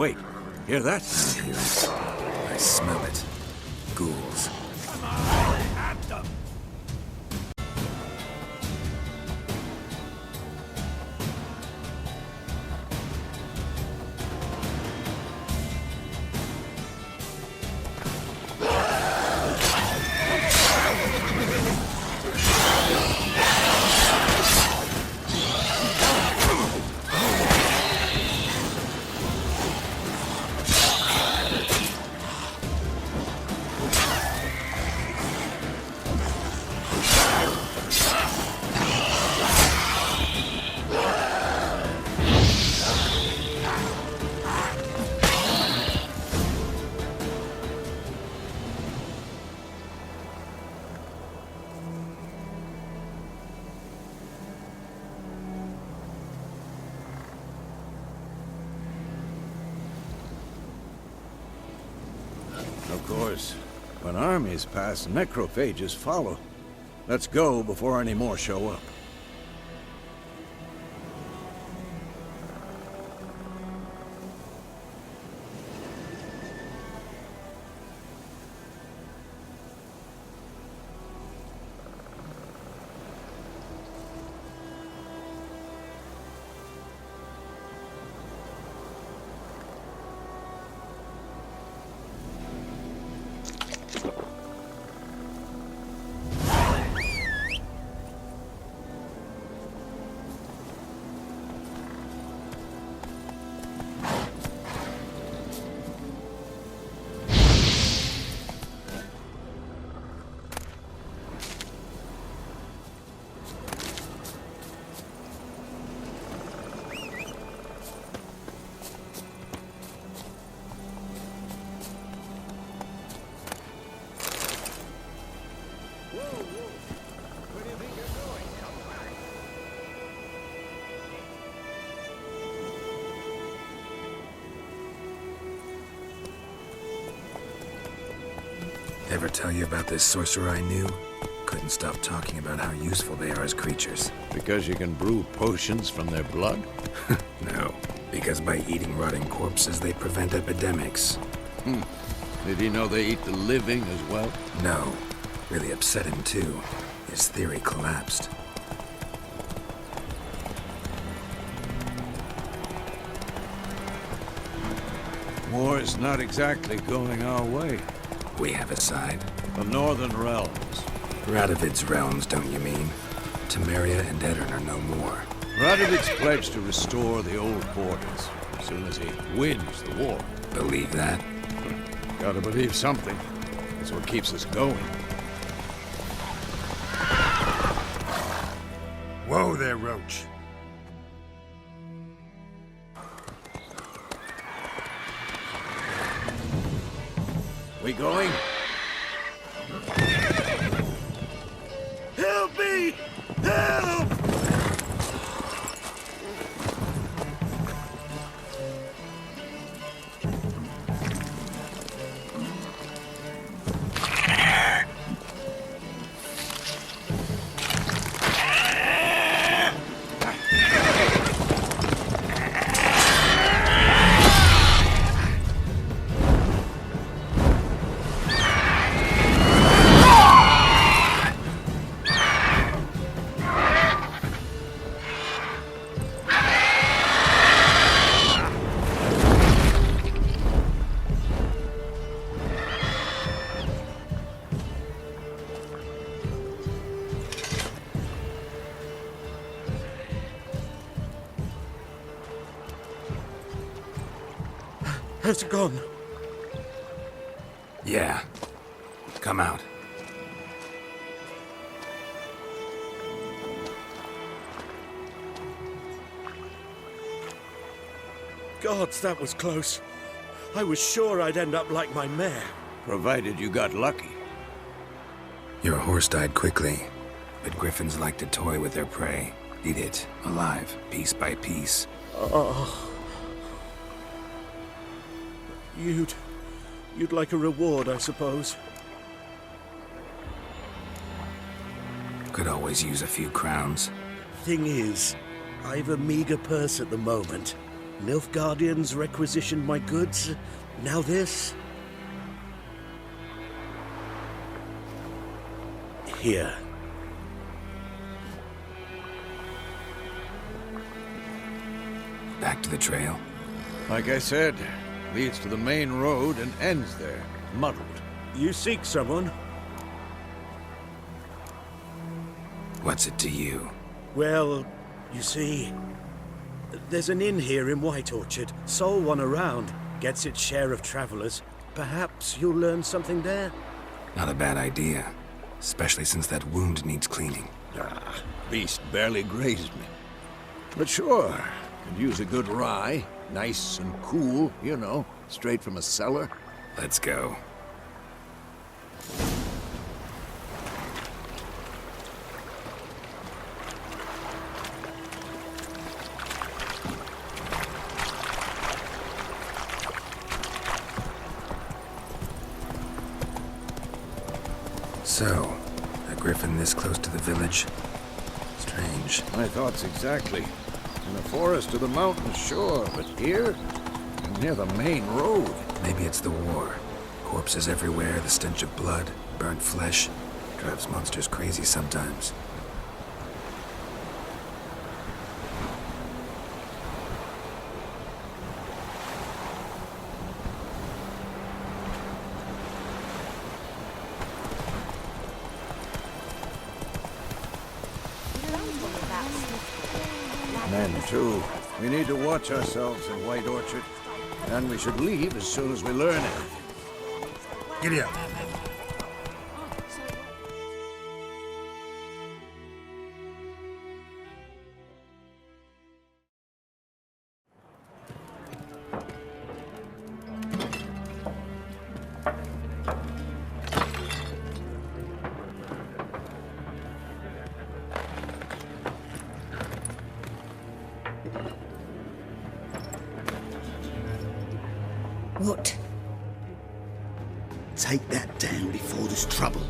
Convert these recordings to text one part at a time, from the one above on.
Wait, hear that? I hear it. I smell it. Ghouls. Come on, at them! Of course, when armies pass, necrophages follow. Let's go before any more show up. Ever tell you about this sorcerer I knew? Couldn't stop talking about how useful they are as creatures. Because you can brew potions from their blood? No, because by eating rotting corpses, they prevent epidemics. Did he know they eat the living as well? No. Really upset him, too. His theory collapsed. War is not exactly going our way. We have a side. The Northern Realms. Radovid's realms, don't you mean? Temeria and Edirn are no more. Radovid's pledged to restore the old borders as soon as he wins the war. Believe that? Gotta believe something. That's what keeps us going. Whoa there, Roach. We going? Help me! Help! Has it gone? Yeah. Come out. Gods, that was close. I was sure I'd end up like my mare. Provided you got lucky. Your horse died quickly, but griffins like to toy with their prey. Eat it, alive, piece by piece. Oh. You'd like a reward, I suppose. Could always use a few crowns. Thing is, I've a meager purse at the moment. Nilfgaardians requisitioned my goods. Now this. Here. Back to the trail. Like I said, leads to the main road and ends there, muddled. You seek someone? What's it to you? Well, you see, there's an inn here in White Orchard. Sole one around. Gets its share of travelers. Perhaps you'll learn something there? Not a bad idea. Especially since that wound needs cleaning. Beast barely grazed me. But sure, could use a good rye. Nice and cool, you know, straight from a cellar. Let's go. So, a griffin this close to the village? Strange. My thoughts exactly. In the forest or the mountains, sure, but here? Near the main road. Maybe it's the war. Corpses everywhere, the stench of blood, burnt flesh. Drives monsters crazy sometimes. Men, too. We need to watch ourselves in White Orchard. And we should leave as soon as we learn it. Giddy up. What? Take that down before there's trouble.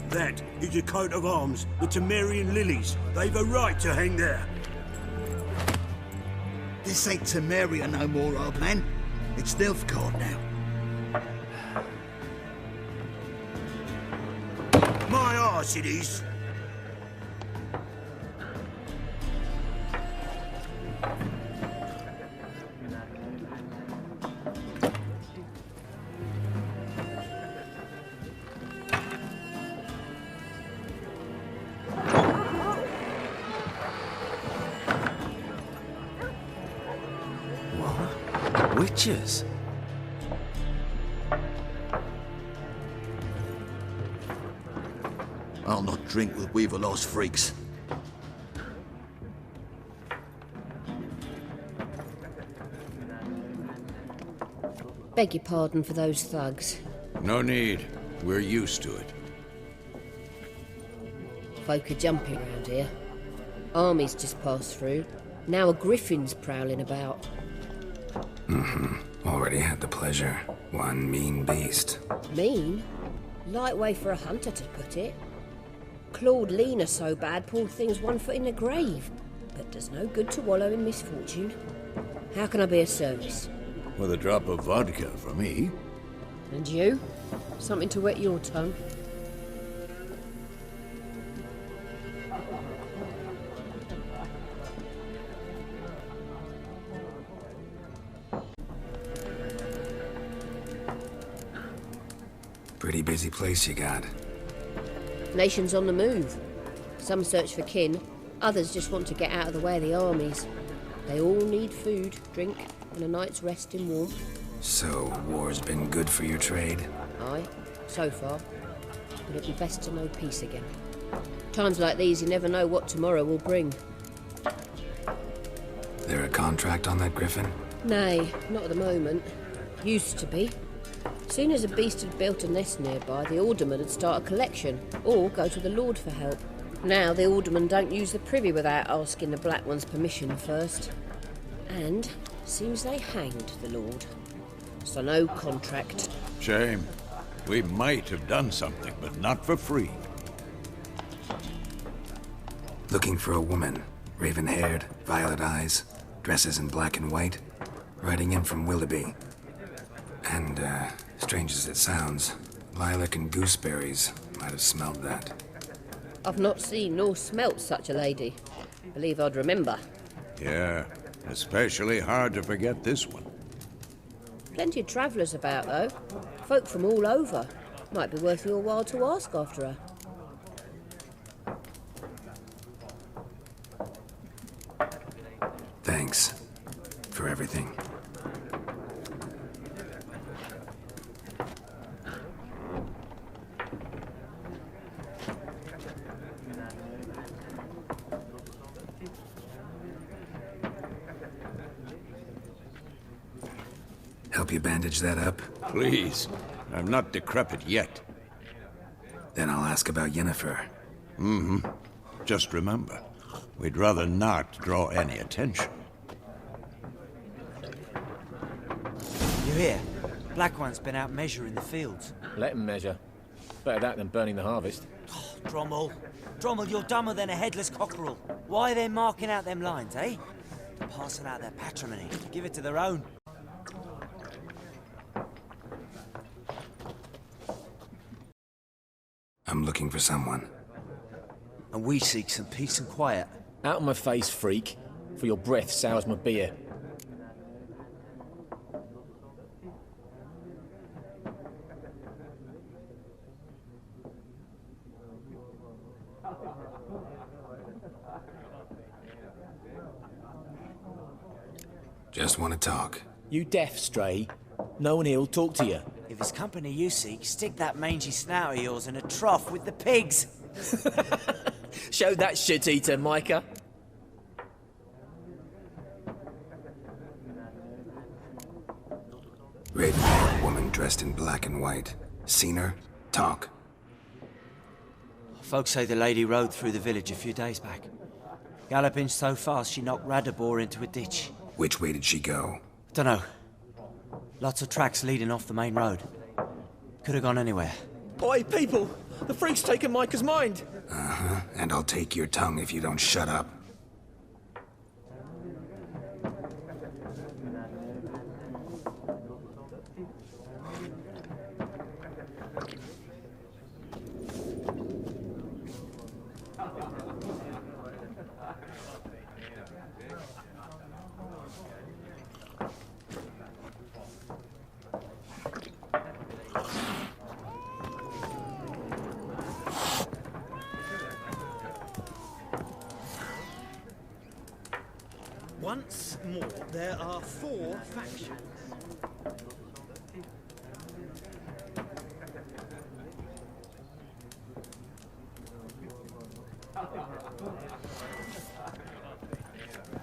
That is a coat of arms, the Temerian lilies. They've a right to hang there. This ain't Temeria no more, old man. It's Nilfgaard now. My arse it is. Witches? I'll not drink with Weaverlaw's freaks. Beg your pardon for those thugs. No need. We're used to it. Folk are jumping around here. Armies just passed through. Now a griffin's prowling about. Already had the pleasure. One mean beast. Mean? Light way for a hunter to put it. Clawed Lena so bad, poor thing's 1 foot in the grave. But does no good to wallow in misfortune. How can I be of service? With a drop of vodka for me. And you? Something to wet your tongue? Pretty busy place you got. Nations on the move. Some search for kin, others just want to get out of the way of the armies. They all need food, drink, and a night's rest in warmth. So, war's been good for your trade? Aye, so far. But it'd be best to know peace again. Times like these, you never know what tomorrow will bring. There a contract on that griffin? Nay, not at the moment. Used to be. Soon as a beast had built a nest nearby, the alderman would start a collection, or go to the Lord for help. Now the aldermen don't use the privy without asking the Black One's permission first. And seems they hanged the Lord. So no contract. Shame. We might have done something, but not for free. Looking for a woman. Raven-haired, violet eyes. Dresses in black and white, riding in from Willoughby. And, strange as it sounds, lilac and gooseberries might have smelled that. I've not seen nor smelt such a lady. Believe I'd remember. Yeah, especially hard to forget this one. Plenty of travellers about, though. Folk from all over. Might be worth your while to ask after her. Thanks for everything. Help you bandage that up? Please, I'm not decrepit yet. Then I'll ask about Yennefer. Just remember, we'd rather not draw any attention. You hear? Black One's been out measuring the fields. Let him measure. Better that than burning the harvest. Oh, Drommel. Drommel, you're dumber than a headless cockerel. Why are they marking out them lines, eh? Passing out their patrimony. Give it to their own. I'm looking for someone. And we seek some peace and quiet. Out of my face, freak, for your breath sours my beer. Just want to talk. You deaf, Stray? No one here'll talk to you. If it's company you seek, stick that mangy snout of yours in a trough with the pigs. Show that shit-eater, Micah. Raven-haired woman dressed in black and white. Seen her? Talk. Folks say the lady rode through the village a few days back. Galloping so fast she knocked Radabor into a ditch. Which way did she go? Dunno. Lots of tracks leading off the main road. Could have gone anywhere. Oi, people! The freak's taken Micah's mind! Uh-huh. And I'll take your tongue if you don't shut up. Once more, there are 4 factions.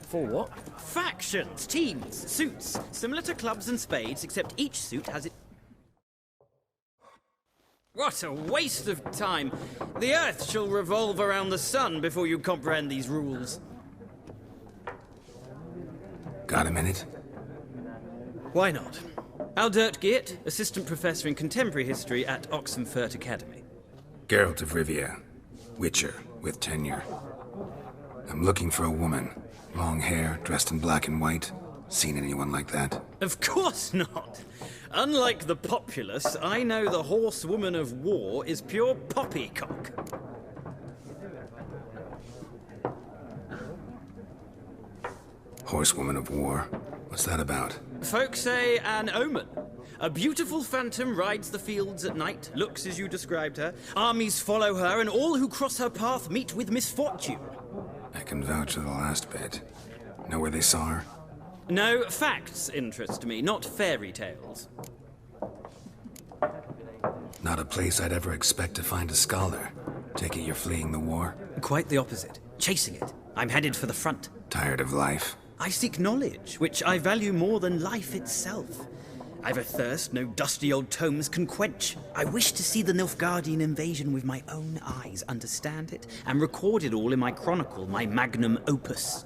For what? Factions, teams, suits, similar to clubs and spades, except each suit has it. What a waste of time! The Earth shall revolve around the sun before you comprehend these rules. Got a minute? Why not? Aldert Geert, Assistant Professor in Contemporary History at Oxenfurt Academy. Geralt of Rivia. Witcher, with tenure. I'm looking for a woman. Long hair, dressed in black and white. Seen anyone like that? Of course not! Unlike the populace, I know the horsewoman of war is pure poppycock. Horsewoman of War. What's that about? Folks say an omen. A beautiful phantom rides the fields at night, looks as you described her. Armies follow her, and all who cross her path meet with misfortune. I can vouch for the last bit. Know where they saw her? No, facts interest me, not fairy tales. Not a place I'd ever expect to find a scholar. Take it you're fleeing the war? Quite the opposite. Chasing it. I'm headed for the front. Tired of life? I seek knowledge, which I value more than life itself. I've a thirst no dusty old tomes can quench. I wish to see the Nilfgaardian invasion with my own eyes, understand it, and record it all in my chronicle, my magnum opus.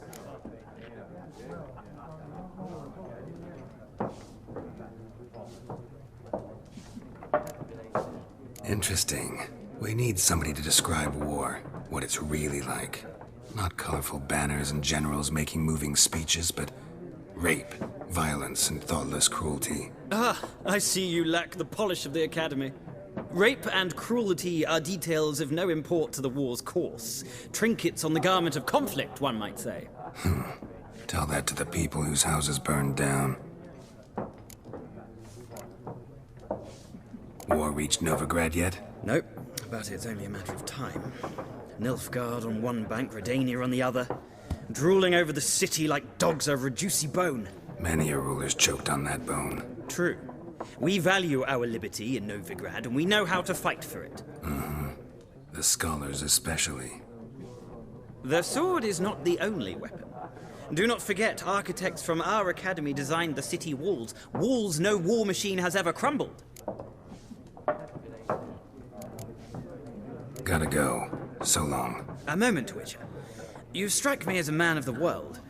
Interesting. We need somebody to describe war, what it's really like. Not colorful banners and generals making moving speeches, but rape, violence, and thoughtless cruelty. Ah, I see you lack the polish of the Academy. Rape and cruelty are details of no import to the war's course. Trinkets on the garment of conflict, one might say. Tell that to the people whose houses burned down. War reached Novigrad yet? Nope, but it's only a matter of time. Nilfgaard on one bank, Redania on the other, drooling over the city like dogs over a juicy bone. Many a ruler's choked on that bone. True. We value our liberty in Novigrad, and we know how to fight for it. The scholars especially. The sword is not the only weapon. Do not forget, architects from our academy designed the city walls. Walls no war machine has ever crumbled. Gotta go. So long. A moment, Witcher. You strike me as a man of the world.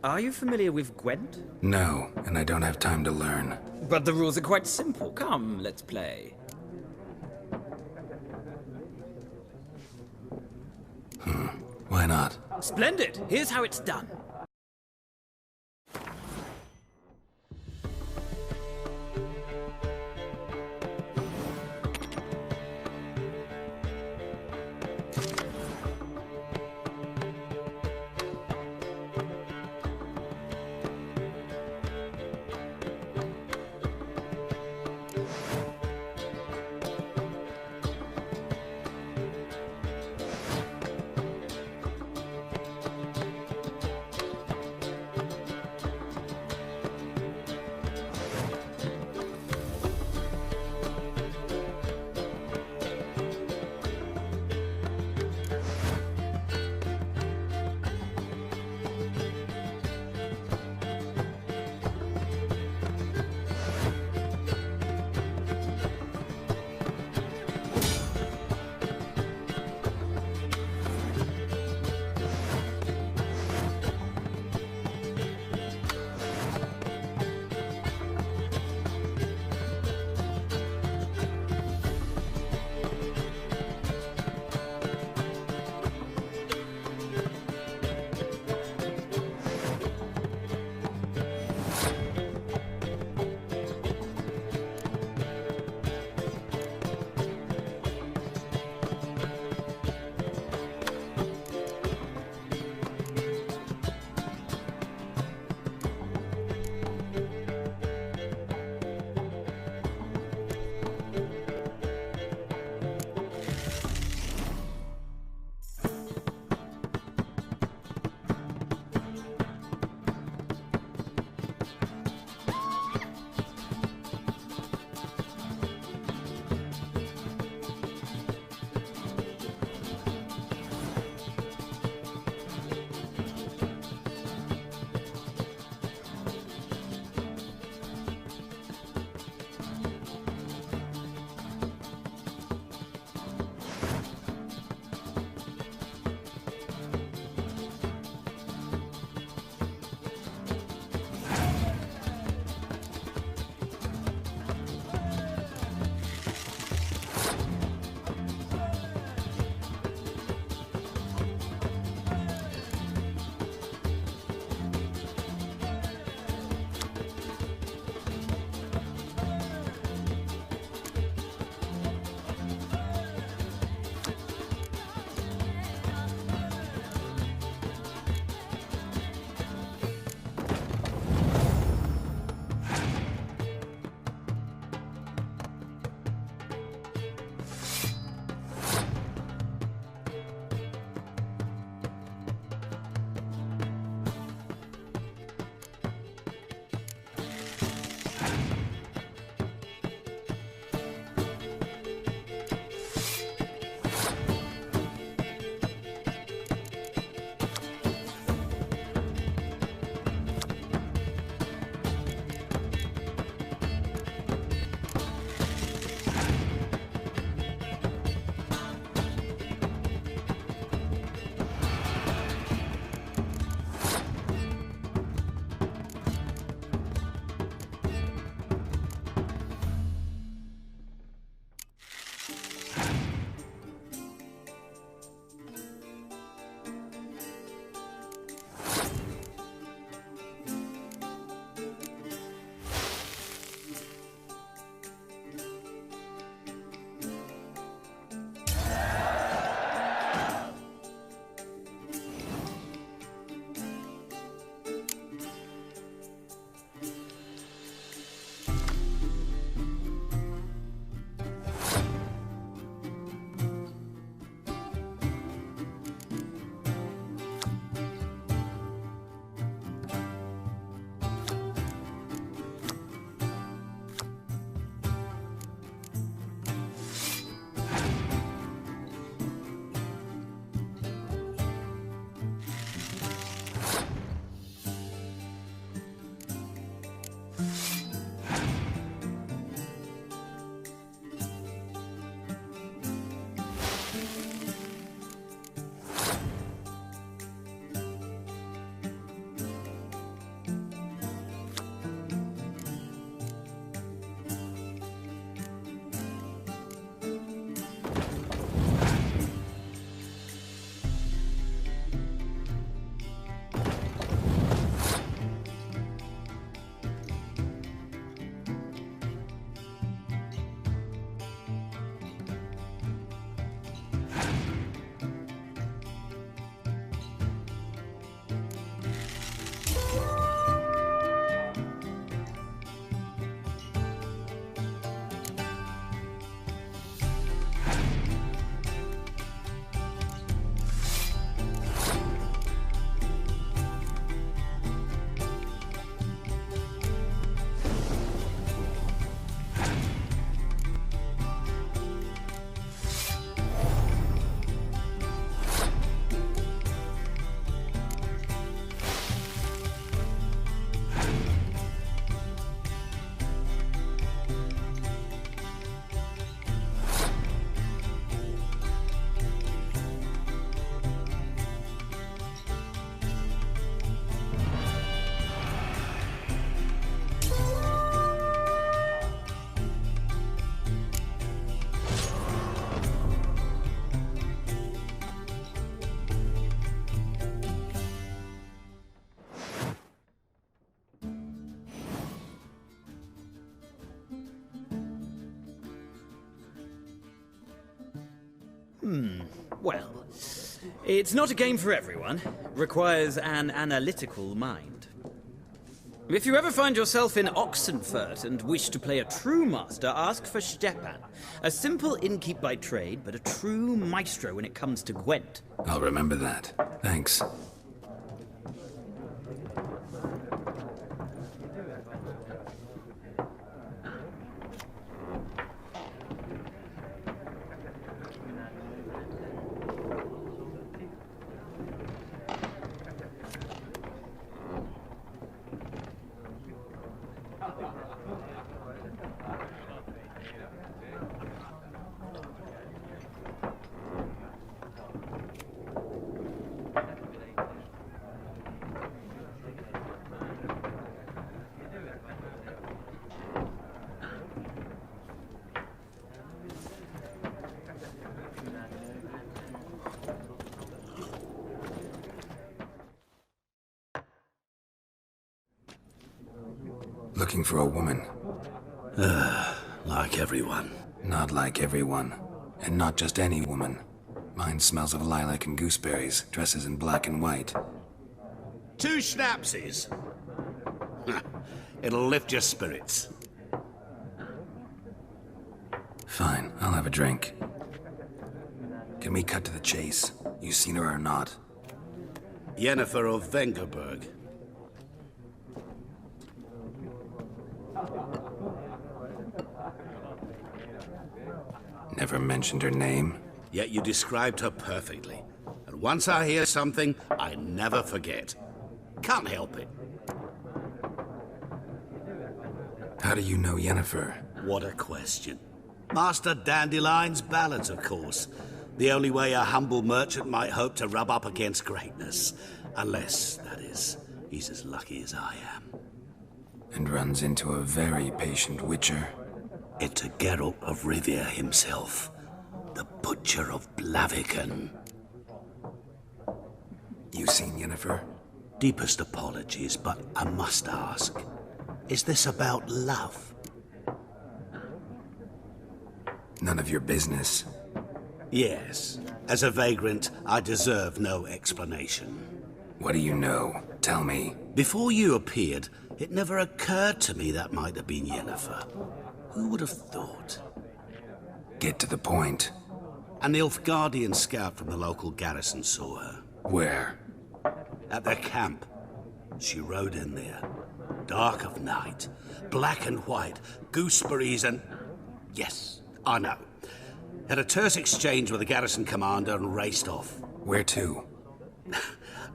Are you familiar with Gwent? No, and I don't have time to learn. But the rules are quite simple. Come, let's play. Why not? Splendid! Here's how it's done. Well, it's not a game for everyone. Requires an analytical mind. If you ever find yourself in Oxenfurt and wish to play a true master, ask for Stepan. A simple innkeep by trade, but a true maestro when it comes to Gwent. I'll remember that. Thanks. Looking for a woman. Like everyone. Not like everyone. And not just any woman. Mine smells of lilac and gooseberries, dresses in black and white. 2 schnapsies. It'll lift your spirits. Fine, I'll have a drink. Can we cut to the chase? You seen her or not? Yennefer of Vengerberg. Never mentioned her name. Yet you described her perfectly. And once I hear something, I never forget. Can't help it. How do you know Yennefer? What a question. Master Dandelion's ballads, of course. The only way a humble merchant might hope to rub up against greatness. Unless, that is, he's as lucky as I am. And runs into a very patient witcher. Into Geralt of Rivia himself. The Butcher of Blaviken. You seen Yennefer? Deepest apologies, but I must ask. Is this about love? None of your business. Yes. As a vagrant, I deserve no explanation. What do you know? Tell me. Before you appeared, it never occurred to me that might have been Yennefer. Who would have thought? Get to the point. An Nilfgaardian scout from the local garrison saw her. Where? At their camp. She rode in there. Dark of night. Black and white. Gooseberries and... Yes, I know. Had a terse exchange with the garrison commander and raced off. Where to?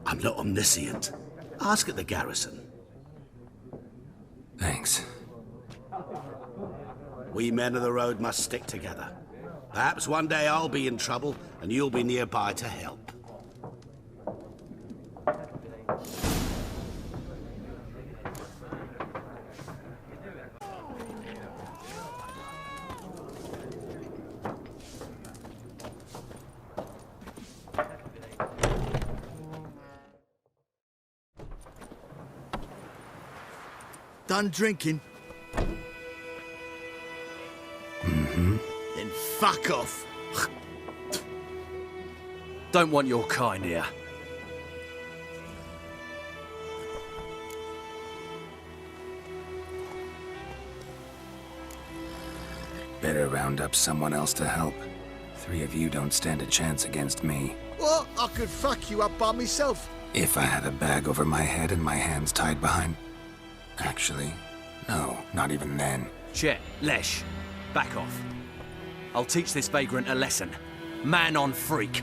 I'm not omniscient. Ask at the garrison. Thanks. We men of the road must stick together. Perhaps one day I'll be in trouble and you'll be nearby to help. Done drinking? Then fuck off. Don't want your kind here. Better round up someone else to help. 3 of you don't stand a chance against me. What? I could fuck you up by myself. If I had a bag over my head and my hands tied behind... Actually, no, not even then. Chet, Lesh, back off. I'll teach this vagrant a lesson. Man on freak.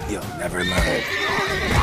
You'll never learn.